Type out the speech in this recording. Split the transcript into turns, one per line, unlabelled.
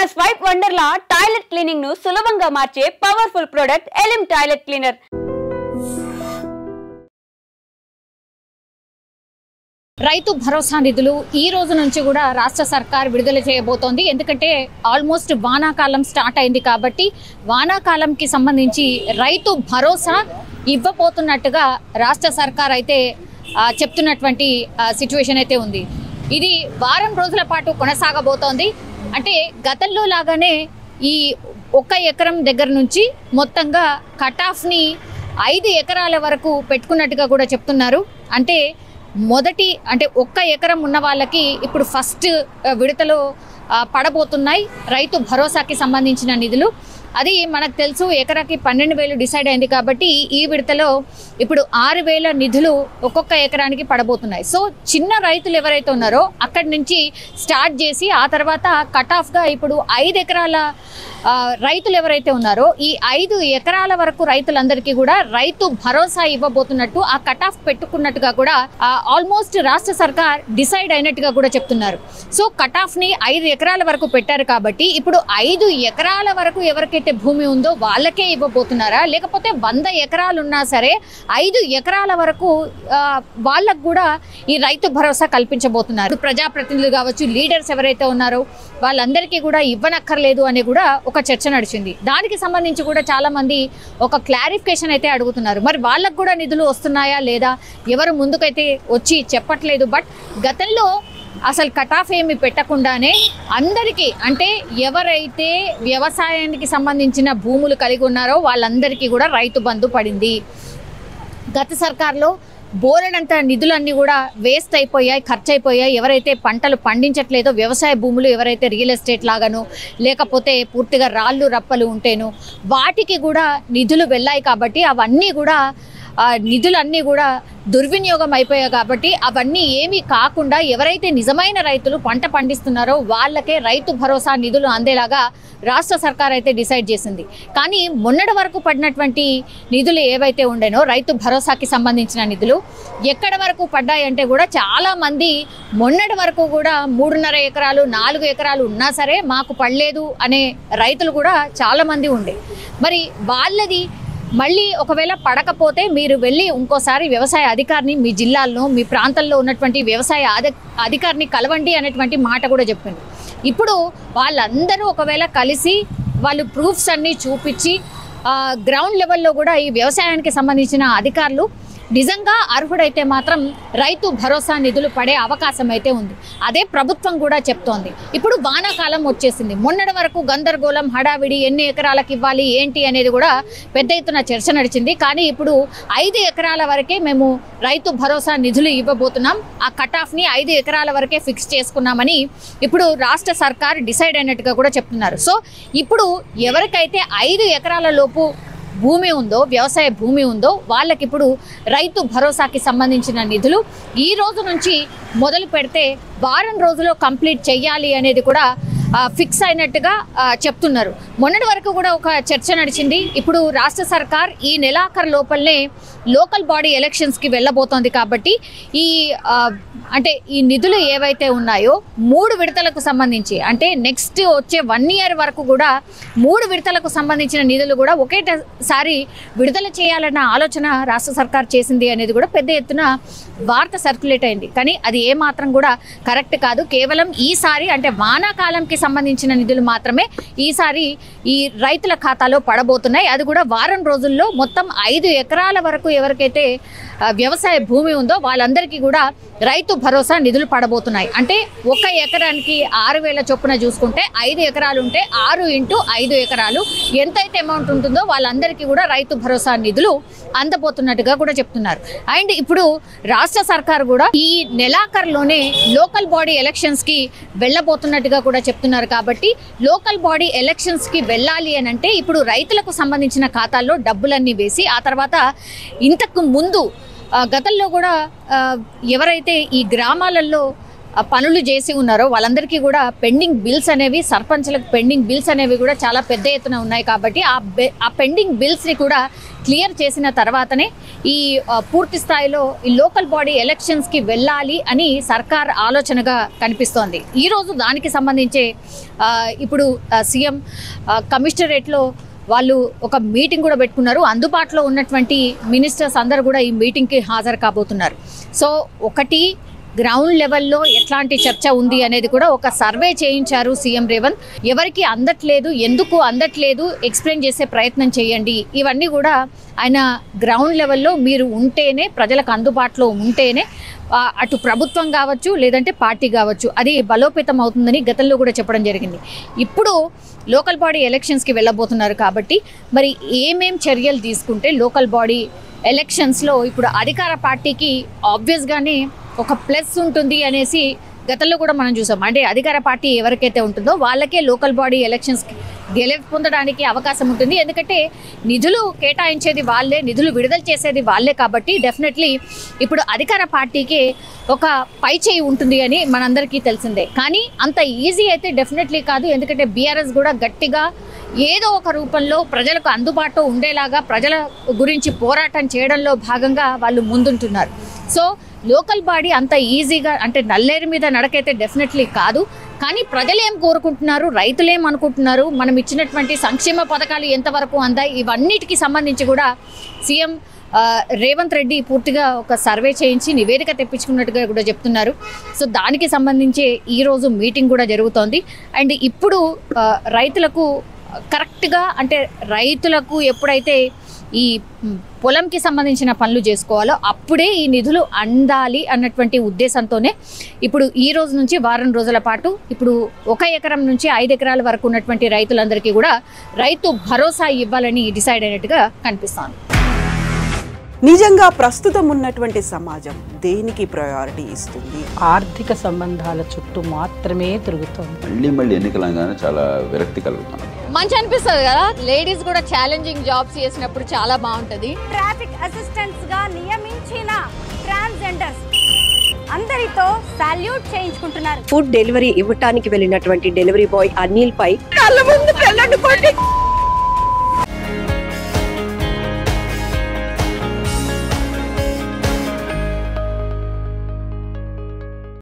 మన swipe Wonderla toilet cleaning ను సులభంగా మార్చే powerful product ఎలిమ్ toilet cleaner.
Rythu Bharosa నిధులు ఈ రోజు నుంచి కూడా రాష్ట్ర సర్కార్ విడుదల చేయబోతోంది. ఎందుకంటే ఆల్మోస్ట్ వానాకాలం స్టార్ట్ అయింది కాబట్టి వానాకాలంకి సంబంధించి రైతు భరోసా ఇవ్వబోతున్నట్టుగా రాష్ట్ర సర్కార్ అయితే చెప్తున్నటువంటి సిచ్యువేషన్ అయితే ఉంది. ఇది వారం రోజుల పాటు కొనసాగబోతోంది. అంటే గతంలో లాగానే ఈ 1 ఎకరం దగ్గర నుంచి మొత్తంగా కట్ ఆఫ్ని 5 ఎకరాల వరకు పెట్టుకున్నట్టుగా కూడా చెప్తున్నారు. అంటే 1 ఎకరం ఉన్న వాళ్ళకి ఇప్పుడు ఫస్ట్ విడతలో పడబోతున్నాయి రైతు భరోసాకి సంబంధించిన నిధులు. అది మనకు తెలుసు, ఎకరాకి 12,000 డిసైడ్ అయింది కాబట్టి ఈ విడతలో ఇప్పుడు 6,000 నిధులు ఒక్కొక్క ఎకరానికి పడబోతున్నాయి. సో చిన్న రైతులు ఎవరైతే ఉన్నారో అక్కడి నుంచి స్టార్ట్ చేసి ఆ తర్వాత కట్ ఆఫ్గా ఇప్పుడు 5 ఎకరాల రైతులు ఎవరైతే ఉన్నారో ఈ 5 ఎకరాల వరకు రైతులందరికీ కూడా రైతు భరోసా ఇవ్వబోతున్నట్టు ఆ కట్ ఆఫ్ పెట్టుకున్నట్టుగా కూడా ఆల్మోస్ట్ రాష్ట్ర సర్కార్ డిసైడ్ అయినట్టుగా కూడా చెప్తున్నారు. సో కట్ ఆఫ్ని 5 ఎకరాల వరకు పెట్టారు కాబట్టి ఇప్పుడు 5 ఎకరాల వరకు ఎవరికైతే భూమి ఉందో వాళ్ళకే ఇవ్వబోతున్నారా, లేకపోతే 100 ఎకరాలు ఉన్నా సరే 5 ఎకరాల వరకు వాళ్ళకు కూడా ఈ రైతు భరోసా కల్పించబోతున్నారు. ప్రజాప్రతినిధులు కావచ్చు, లీడర్స్ ఎవరైతే ఉన్నారో వాళ్ళందరికీ కూడా ఇవ్వనక్కర్లేదు అని కూడా ఒక చర్చ నడిచింది. దానికి సంబంధించి కూడా చాలా మంది ఒక క్లారిఫికేషన్ అయితే అడుగుతున్నారు. మరి వాళ్ళకు కూడా నిధులు వస్తున్నాయా లేదా, ఎవరు ముందుకైతే వచ్చి చెప్పట్లేదు. బట్ గతంలో అసలు కట్ ఆఫ్ ఏమి పెట్టకుండానే అందరికీ, అంటే ఎవరైతే వ్యవసాయానికి సంబంధించిన భూములు కలిగి ఉన్నారో వాళ్ళందరికీ కూడా రైతు బంధు పడింది. గత సర్కార్లో బోలెడంత నిధులన్నీ కూడా వేస్ట్ అయిపోయాయి, ఖర్చు అయిపోయాయి. ఎవరైతే పంటలు పండించట్లేదో వ్యవసాయ భూములు, ఎవరైతే రియల్ ఎస్టేట్ లాగాను లేకపోతే పూర్తిగా రాళ్ళు రప్పలు ఉంటేను వాటికి కూడా నిధులు వెళ్ళాయి. కాబట్టి అవన్నీ కూడా నిధులన్నీ కూడా దుర్వినియోగం అయిపోయాయి. కాబట్టి అవన్నీ ఏమీ కాకుండా ఎవరైతే నిజమైన రైతులు పంట పండిస్తున్నారో వాళ్ళకే రైతు భరోసా నిధులు అందేలాగా రాష్ట్ర సర్కార్ అయితే డిసైడ్ చేసింది. కానీ మొన్నటి వరకు పడినటువంటి నిధులు ఏవైతే ఉండేనో రైతు భరోసాకి సంబంధించిన నిధులు ఎక్కడి వరకు పడ్డాయంటే కూడా చాలామంది మొన్నటి వరకు కూడా 3.5 ఎకరాలు 4 ఎకరాలు ఉన్నా సరే మాకు పడలేదు అనే రైతులు కూడా చాలామంది ఉండే. మరి వాళ్ళది మళ్ళీ ఒకవేళ పడకపోతే మీరు వెళ్ళి ఇంకోసారి వ్యవసాయ అధికారిని మీ జిల్లాల్లో మీ ప్రాంతంలో ఉన్నటువంటి వ్యవసాయ అధికారిని కలవండి అనేటువంటి మాట కూడా చెప్పింది. ఇప్పుడు వాళ్ళందరూ ఒకవేళ కలిసి వాళ్ళు ప్రూఫ్స్ అన్నీ చూపించి గ్రౌండ్ లెవెల్లో కూడా ఈ వ్యవసాయానికి సంబంధించిన అధికారులు నిజంగా అర్హుడైతే మాత్రం రైతు భరోసా నిధులు పడే అవకాశం అయితే ఉంది. అదే ప్రభుత్వం కూడా చెప్తోంది. ఇప్పుడు వానాకాలం వచ్చేసింది. మొన్నటి వరకు గందరగోళం, హడావిడి, ఎన్ని ఎకరాలకు ఇవ్వాలి ఏంటి అనేది కూడా పెద్ద ఎత్తున చర్చ నడిచింది. కానీ ఇప్పుడు 5 ఎకరాల వరకే మేము రైతు భరోసా నిధులు ఇవ్వబోతున్నాం, ఆ కట్ ఆఫ్ని 5 ఎకరాల వరకే ఫిక్స్ చేసుకున్నామని ఇప్పుడు రాష్ట్ర సర్కార్ డిసైడ్ అయినట్టుగా కూడా చెప్తున్నారు. సో ఇప్పుడు ఎవరికైతే 5 ఎకరాల లోపు భూమి ఉందో, వ్యవసాయ భూమి ఉందో వాళ్ళకి ఇప్పుడు రైతు భరోసాకి సంబంధించిన నిధులు ఈ రోజు నుంచి మొదలు పెడితే వారం రోజుల్లో కంప్లీట్ చేయాలి అనేది కూడా ఫిక్స్ అయినట్టుగా చెప్తున్నారు. మొన్నటి వరకు కూడా ఒక చర్చ నడిచింది. ఇప్పుడు రాష్ట్ర సర్కార్ ఈ నెలాఖరు లోపలనే లోకల్ బాడీ ఎలక్షన్స్కి వెళ్ళబోతోంది కాబట్టి అంటే ఈ నిధులు ఏవైతే ఉన్నాయో 3 విడతలకు సంబంధించి, అంటే నెక్స్ట్ వచ్చే 1 ఇయర్ వరకు కూడా 3 విడతలకు సంబంధించిన నిధులు కూడా ఒకేసారి విడుదల చేయాలన్న ఆలోచన రాష్ట్ర సర్కార్ చేసింది అనేది కూడా పెద్ద ఎత్తున వార్త సర్క్యులేట్ అయింది. కానీ అది ఏమాత్రం కూడా కరెక్ట్ కాదు. కేవలం ఈసారి అంటే వానాకాలంకి సంబంధించిన నిధులు మాత్రమే ఈసారి ఈ రైతుల ఖాతాలో పడబోతున్నాయి. అది కూడా వారం రోజుల్లో మొత్తం 5 ఎకరాల వరకు ఎవరికైతే వ్యవసాయ భూమి ఉందో వాళ్ళందరికీ కూడా రైతు భరోసా నిధులు పడబోతున్నాయి. అంటే 1 ఎకరానికి 6,000 చొప్పున చూసుకుంటే 5 ఎకరాలు ఉంటే 6 × 5 ఎకరాలు ఎంతైతే అమౌంట్ ఉంటుందో వాళ్ళందరికీ కూడా రైతు భరోసా నిధులు అందబోతున్నట్టుగా కూడా చెప్తున్నారు. అండ్ ఇప్పుడు రాష్ట్ర సర్కార్ కూడా ఈ నెలాఖరులోనే లోకల్ బాడీ ఎలక్షన్స్కి వెళ్ళబోతున్నట్టుగా కూడా చెప్తున్నారు. కాబట్టి లోకల్ బాడీ ఎలక్షన్స్కి వెళ్ళాలి అని అంటే ఇప్పుడు రైతులకు సంబంధించిన ఖాతాల్లో డబ్బులన్నీ వేసి ఆ తర్వాత ఇంతకు ముందు గతంలో కూడా ఎవరైతే ఈ గ్రామాలలో పనులు చేసి ఉన్నారో వాళ్ళందరికీ కూడా పెండింగ్ బిల్స్ అనేవి, సర్పంచ్లకు పెండింగ్ బిల్స్ అనేవి కూడా చాలా పెద్ద ఎత్తున ఉన్నాయి. కాబట్టి ఆ పెండింగ్ బిల్స్ని కూడా క్లియర్ చేసిన తర్వాతనే ఈ పూర్తి స్థాయిలో ఈ లోకల్ బాడీ ఎలక్షన్స్కి వెళ్ళాలి అని సర్కార్ ఆలోచనగా కనిపిస్తోంది. ఈరోజు దానికి సంబంధించే ఇప్పుడు సీఎం కమిషనరేట్లో వాళ్ళు ఒక మీటింగ్ కూడా పెట్టుకున్నారు. అందుబాటులో ఉన్నటువంటి మినిస్టర్స్ అందరూ కూడా ఈ మీటింగ్కి హాజరు కాబోతున్నారు. సో ఒకటి గ్రౌండ్ లెవెల్లో ఎట్లాంటి చర్చ ఉంది అనేది కూడా ఒక సర్వే చేయించారు సీఎం రేవంత్. ఎవరికి అందట్లేదు, ఎందుకు అందట్లేదు ఎక్స్ప్లెయిన్ చేసే ప్రయత్నం చేయండి. ఇవన్నీ కూడా ఆయన గ్రౌండ్ లెవెల్లో మీరు ఉంటేనే, ప్రజలకు అందుబాటులో ఉంటేనే అటు ప్రభుత్వం కావచ్చు లేదంటే పార్టీ కావచ్చు అది బలోపేతం అవుతుందని గతంలో కూడా చెప్పడం జరిగింది. ఇప్పుడు లోకల్ బాడీ ఎలక్షన్స్కి వెళ్ళబోతున్నారు కాబట్టి మరి ఏమేం చర్యలు తీసుకుంటే లోకల్ బాడీ ఎలక్షన్స్లో ఇప్పుడు అధికార పార్టీకి ఆబ్వియస్గానే ఒక ప్లస్ ఉంటుంది అనేసి గతంలో కూడా మనం చూసాం. అంటే అధికార పార్టీ ఎవరికైతే ఉంటుందో వాళ్ళకే లోకల్ బాడీ ఎలక్షన్స్కి పొందడానికి అవకాశం ఉంటుంది. ఎందుకంటే నిధులు కేటాయించేది వాళ్ళే, నిధులు విడుదల చేసేది వాళ్ళే. కాబట్టి డెఫినెట్లీ ఇప్పుడు అధికార పార్టీకి ఒక పై చేయి ఉంటుంది అని మనందరికీ తెలిసిందే. కానీ అంత ఈజీ అయితే డెఫినెట్లీ కాదు. ఎందుకంటే బీఆర్ఎస్ కూడా గట్టిగా ఏదో ఒక రూపంలో ప్రజలకు అందుబాటులో ఉండేలాగా ప్రజల గురించి పోరాటం చేయడంలో భాగంగా వాళ్ళు ముందుంటున్నారు. సో లోకల్ బాడీ అంత ఈజీగా అంటే నల్లేరు మీద నడకైతే డెఫినెట్లీ కాదు. కానీ ప్రజలు ఏం కోరుకుంటున్నారు, రైతులు ఏం అనుకుంటున్నారు, మనం ఇచ్చినటువంటి సంక్షేమ పథకాలు ఎంతవరకు అందాయి, ఇవన్నిటికి సంబంధించి కూడా సీఎం రేవంత్ రెడ్డి పూర్తిగా ఒక సర్వే చేయించి నివేదిక తెప్పించుకున్నట్టుగా కూడా చెప్తున్నారు. సో దానికి సంబంధించి ఈరోజు మీటింగ్ కూడా జరుగుతోంది. అండ్ ఇప్పుడు రైతులకు కరెక్ట్గా అంటే రైతులకు ఎప్పుడైతే ఈ పొలంకి సంబంధించిన పనులు చేసుకోవాలో అప్పుడే ఈ నిధులు అందాలి అన్నటువంటి ఉద్దేశంతోనే ఇప్పుడు ఈ రోజు నుంచి వారం రోజుల పాటు ఇప్పుడు 1 ఎకరం నుంచి 5 ఎకరాల వరకు ఉన్నటువంటి రైతులందరికీ కూడా రైతు భరోసా ఇవ్వాలని డిసైడ్ అయినట్టుగా కనిపిస్తోంది.
నిజంగా ప్రస్తుతం ఉన్నటువంటి సమాజం దేనికి ప్రయారిటీ ఇస్తుంది?
ఆర్థిక సంబంధాల చుట్టూ మాత్రమే తిరుగుతుంది.
మళ్ళీ ఎన్నికలంగానే చాలా విరక్తి కలుగుతాను.
మంచి అనిపిస్తుంది కదా, లేడీస్ కూడా ఛాలెంజింగ్ జాబ్స్ చేసినప్పుడు చాలా బాగుంటది.
ట్రాఫిక్ అసిస్టెంట్స్ గా నియమించిన ట్రాన్స్జెండర్స్ అందరితో సాల్యూట్ చేయించుకుంటున్నారు.
ఫుడ్ డెలివరీ ఇవ్వటానికి వెళ్ళినటువంటి డెలివరీ బాయ్ అనిల్ పై కళ్ళ ముందు